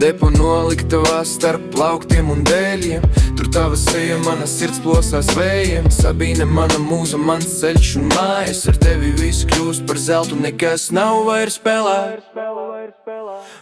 Depo noliktavā starp plauktiem un dēļiem. Tur tava seja, mana sirds plosās vējiem. Sabīne, mana mūza, mans ceļš un mājas. Ar tevi viss kļūst par zeltu, nekas nav vairs spēlē.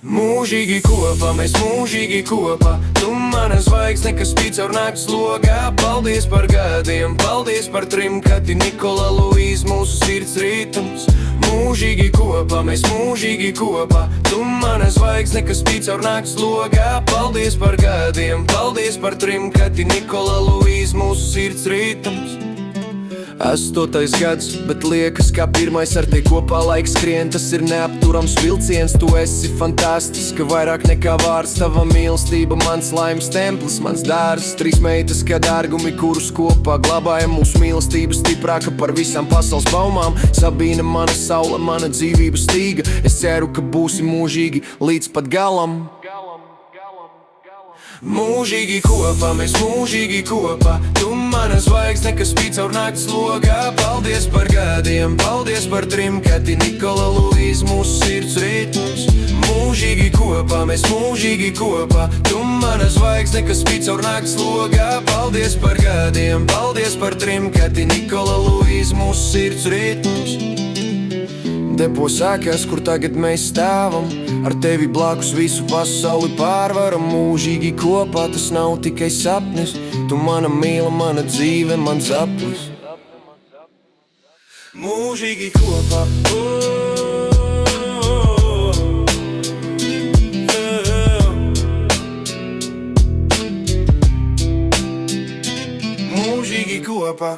Mūžīgi kopā, mēs mūžīgi kopā. Tu mana zvaigzne, kas spīd caur nakts logā. Paldies par gadiem, paldies par trim, Kati, Nikola, Luīza, mūsu sirds ritms. Mūžīgi kopā, mēs mūžīgi kopā. Tu mana zvaigzne, kas spīd caur nakts logā. Paldies par gadiem, paldies par trim, Kati, Nikola, Luīza, mūsu sirds ritms. 8. gads, bet liekas kā pirmais ar te kopā laiks skrien. Tas ir neapturams vilciens, tu esi fantastiska. Vairāk nekā vārds, tava mīlestība, mans laimes templis, mans dārzs. 3 meitas kā dārgumi, kurus kopā glabājam. Mūsu mīlestība stiprāka par visām pasaules baumām. Sabīne, mana saule, mana dzīvības stīga. Es ceru, ka būsi mūžīgi līdz pat galam. Mūžīgi kopā, mēs mūžīgi kopā. Tu mana zvaigzne, kas spīd caur nakts logā. Paldies par gadiem, paldies par trim, Kati, Nikola, Luīza, mūsu sirds ritms. Mūžīgi kopā, mēs mūžīgi kopā. Tu mana zvaigzne, kas spīd caur nakts logā. Paldies par gadiem, paldies par trim, Kati, Nikola, Luīza, mūsu sirds ritms. Depo sākās, kur tagad mēs stāvam. Ar tevi blakus visu pasauli pārvaram. Mūžīgi kopā, tas nav tikai sapnis. Tu mana mīla, mana dzīve, mans aplis. Mūžīgi kopā, mūžīgi kopā.